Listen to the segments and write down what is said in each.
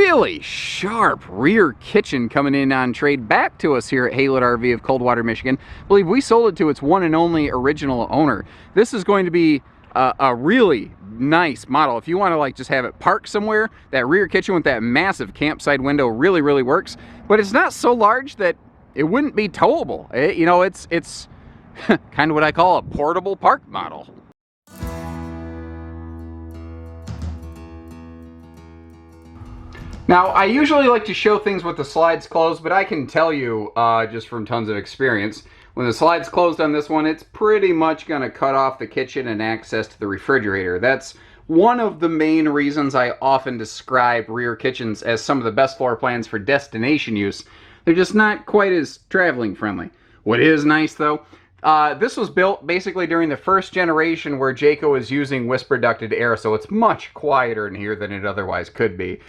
really sharp rear kitchen coming in on trade back to us here at Haylett RV of Coldwater, Michigan. I believe we sold it to its one and only original owner. This is going to be a really nice model. If you want to like just have it parked somewhere, that rear kitchen with that massive campsite window really works. But it's not so large that it wouldn't be towable. You know, it's kind of what I call a portable park model. Now, I usually like to show things with the slides closed, but I can tell you, just from tons of experience, when the slide's closed on this one, it's pretty much going to cut off the kitchen and access to the refrigerator. That's one of the main reasons I often describe rear kitchens as some of the best floor plans for destination use. They're just not quite as traveling friendly. What is nice, though, this was built basically during the first generation where Jayco was using whisper ducted air, so it's much quieter in here than it otherwise could be.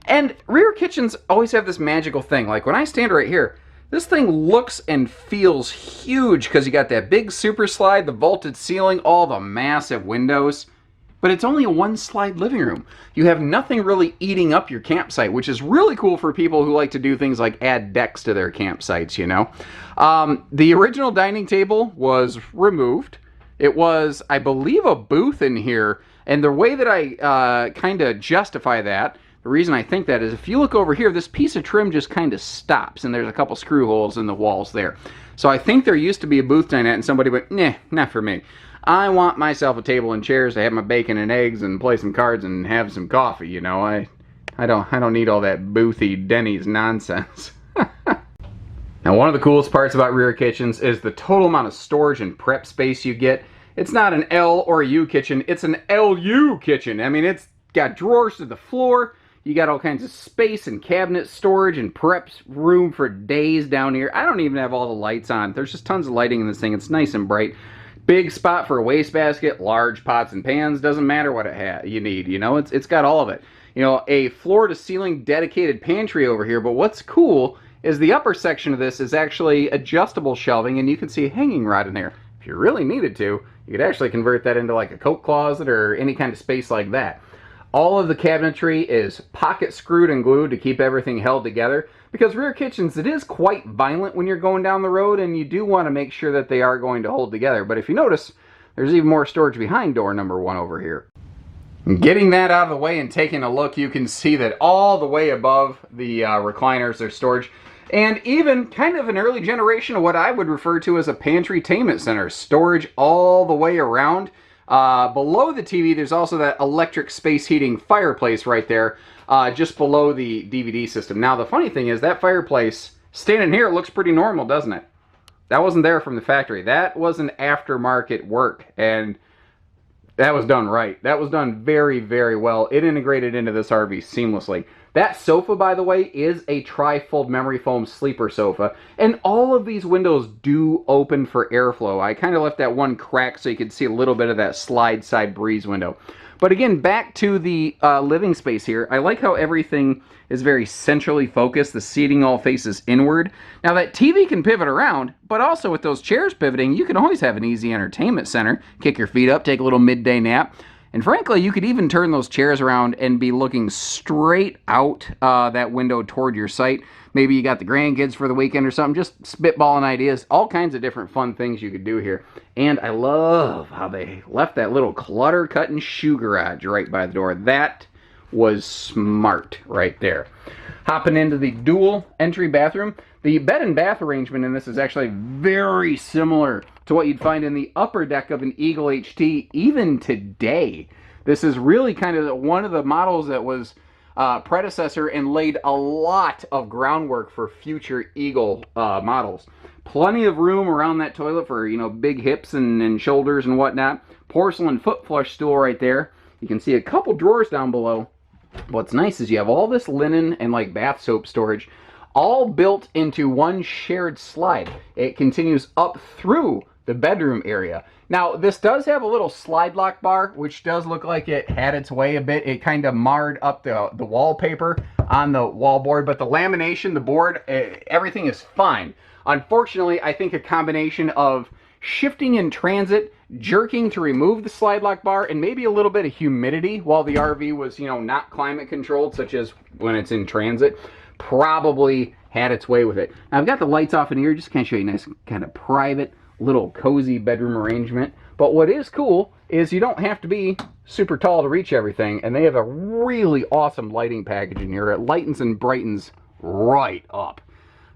And rear kitchens always have this magical thing. Like when I stand right here, this thing looks and feels huge because you got that big super slide, the vaulted ceiling, all the massive windows. But it's only a one slide living room. You have nothing really eating up your campsite, which is really cool for people who like to do things like add decks to their campsites, you know. The original dining table was removed. It was, I believe, a booth in here. And the way that I kind of justify that, the reason I think that is if you look over here, this piece of trim just kind of stops and there's a couple screw holes in the walls there. So I think there used to be a booth dinette and somebody went, nah, not for me. I want myself a table and chairs to have my bacon and eggs and play some cards and have some coffee, you know. I don't need all that boothy Denny's nonsense. Now, one of the coolest parts about rear kitchens is the total amount of storage and prep space you get. It's not an L or a U kitchen, it's an LU kitchen. I mean, it's got drawers to the floor. You got all kinds of space and cabinet storage and prep room for days down here. I don't even have all the lights on. There's just tons of lighting in this thing. It's nice and bright. Big spot for a wastebasket, large pots and pans. Doesn't matter what you need. You know, it's got all of it. You know, a floor-to-ceiling dedicated pantry over here. But what's cool is the upper section of this is actually adjustable shelving, and you can see a hanging rod in there. If you really needed to, you could actually convert that into like a coat closet or any kind of space like that. All of the cabinetry is pocket screwed and glued to keep everything held together, because rear kitchens, it is quite violent when you're going down the road, and you do want to make sure that they are going to hold together. But if you notice, there's even more storage behind door number one over here. And getting that out of the way and taking a look, you can see that all the way above the recliners, there's storage. And even kind of an early generation of what I would refer to as a pantry-tainment center. Storage all the way around. Below the TV, there's also that electric space heating fireplace right there, just below the DVD system. Now, the funny thing is that fireplace, standing here, it looks pretty normal, doesn't it? That wasn't there from the factory. That was an aftermarket work, and that was done right. That was done very well. It integrated into this RV seamlessly. That sofa, by the way, is a tri-fold memory foam sleeper sofa, and all of these windows do open for airflow. I kind of left that one crack so you could see a little bit of that slide side breeze window. But again, back to the living space here. I like how everything is very centrally focused. The seating all faces inward. Now that TV can pivot around, but also with those chairs pivoting, you can always have an easy entertainment center. Kick your feet up, take a little midday nap. And frankly, you could even turn those chairs around and be looking straight out that window toward your site. Maybe you got the grandkids for the weekend or something, just spitballing ideas. All kinds of different fun things you could do here. And I love how they left that little clutter-cutting shoe garage right by the door. That was smart right there. Hopping into the dual entry bathroom. The bed and bath arrangement in this is actually very similar to what you'd find in the upper deck of an Eagle HT even today. This is really kind of one of the models that was predecessor and laid a lot of groundwork for future Eagle models. Plenty of room around that toilet for, you know, big hips and shoulders and whatnot. Porcelain foot flush stool right there. You can see a couple drawers down below. What's nice is you have all this linen and like bath soap storage all built into one shared slide. It continues up through the bedroom area. Now, this does have a little slide lock bar, which does look like it had its way a bit. It kind of marred up the wallpaper on the wallboard, but the lamination, the board, everything is fine. Unfortunately, I think a combination of shifting in transit jerking to remove the slide lock bar, and maybe a little bit of humidity while the RV was, you know, not climate controlled, such as when it's in transit, probably had its way with it. Now, I've got the lights off in here just to kind of show you a nice kind of private little cozy bedroom arrangement. But what is cool is you don't have to be super tall to reach everything, and they have a really awesome lighting package in here. It lightens and brightens right up.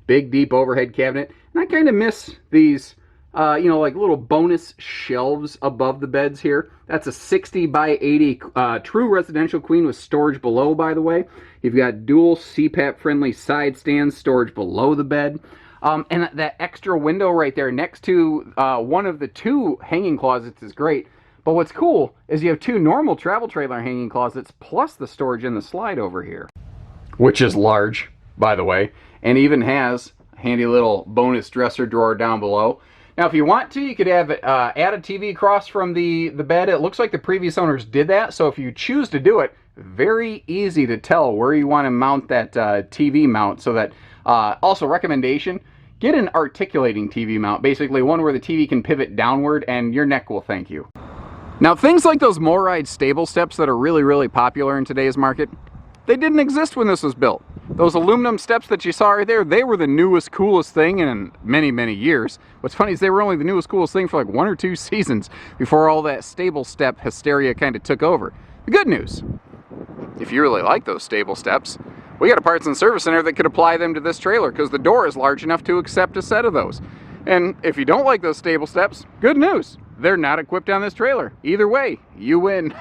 Big, deep overhead cabinet. And I kind of miss these, you know, like little bonus shelves above the beds here. That's a 60 by 80 true residential queen with storage below, by the way. You've got dual CPAP-friendly side stands, storage below the bed. And that extra window right there next to one of the two hanging closets is great. But what's cool is you have two normal travel trailer hanging closets plus the storage in the slide over here, which is large, by the way, and even has a handy little bonus dresser drawer down below. Now, if you want to, you could have add a TV across from the bed. It looks like the previous owners did that, so if you choose to do it, very easy to tell where you want to mount that TV mount. So that, also recommendation, get an articulating TV mount, basically one where the TV can pivot downward and your neck will thank you. Now, things like those MORryde stable steps that are really, really popular in today's market, they didn't exist when this was built. Those aluminum steps that you saw right there, they were the newest, coolest thing in many, many years. What's funny is they were only the newest, coolest thing for like 1 or 2 seasons before all that stable step hysteria kind of took over. The good news, if you really like those stable steps, we got a parts and service center that could apply them to this trailer because the door is large enough to accept a set of those. And if you don't like those stable steps, good news, they're not equipped on this trailer. Either way, you win.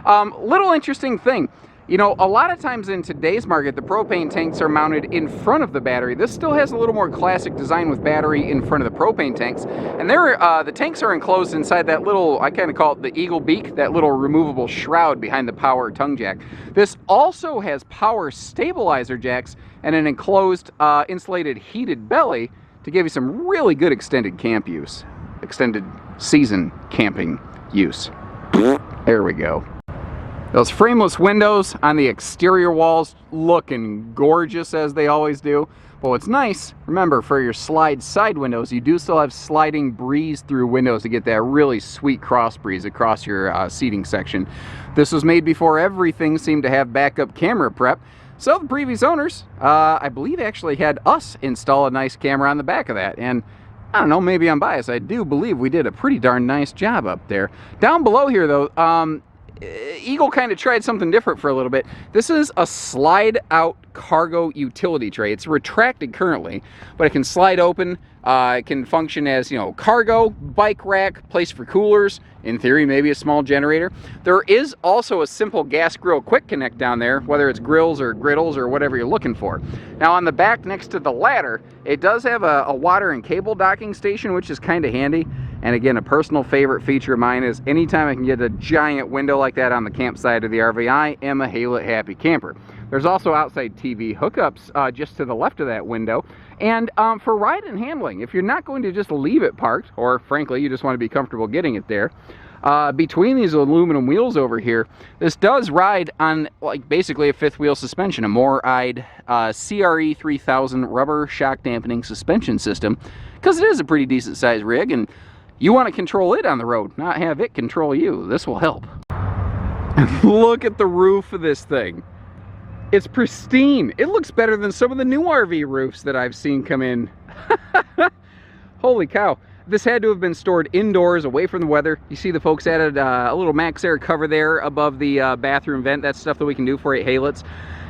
Little interesting thing, you know, a lot of times in today's market, the propane tanks are mounted in front of the battery. This still has a little more classic design with battery in front of the propane tanks. And the tanks are enclosed inside that little, I kind of call it the eagle beak, that little removable shroud behind the power tongue jack. This also has power stabilizer jacks and an enclosed insulated heated belly to give you some really good extended camp use. Extended season camping use. There we go. Those frameless windows on the exterior walls looking gorgeous as they always do. But what's nice, remember, for your slide side windows, you do still have sliding breeze through windows to get that really sweet cross breeze across your seating section. This was made before everything seemed to have backup camera prep. So the previous owners, I believe, actually had us install a nice camera on the back of that. And I don't know, maybe I'm biased. I do believe we did a pretty darn nice job up there. Down below here, though, Eagle kind of tried something different for a little bit. This is a slide-out cargo utility tray. It's retracted currently, but it can slide open. It can function as, you know, cargo, bike rack, place for coolers, in theory, maybe a small generator. There is also a simple gas grill quick connect down there, whether it's grills or griddles or whatever you're looking for. Now, on the back next to the ladder, it does have a water and cable docking station, which is kind of handy. And again, a personal favorite feature of mine is anytime I can get a giant window like that on the campsite of the RV, I am a Haylett happy camper. There's also outside TV hookups just to the left of that window. And for ride and handling, if you're not going to just leave it parked, or frankly, you just want to be comfortable getting it there, between these aluminum wheels over here, this does ride on like basically a fifth wheel suspension, a MORryde CRE 3000 rubber shock dampening suspension system, because it is a pretty decent sized rig, and you want to control it on the road, not have it control you. This will help. Look at the roof of this thing. It's pristine. It looks better than some of the new RV roofs that I've seen come in. Holy cow. This had to have been stored indoors, away from the weather. You see the folks added a little Max Air cover there above the bathroom vent. That's stuff that we can do for 8 Hayletts.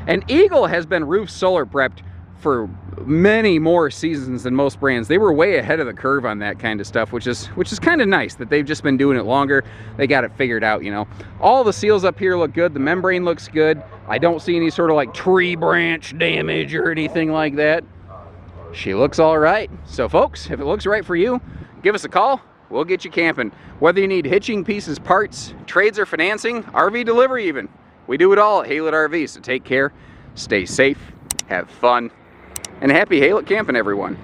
And Eagle has been roof solar prepped for many more seasons than most brands. They were way ahead of the curve on that kind of stuff, which is kind of nice that they've just been doing it longer. They got it figured out, you know. All the seals up here look good. The membrane looks good. I don't see any sort of like tree branch damage or anything like that. She looks all right. So folks, if it looks right for you, give us a call. We'll get you camping. Whether you need hitching, pieces, parts, trades, or financing, RV delivery even. We do it all at Haylett RV, so take care, stay safe, have fun, and happy Haylett camping, everyone.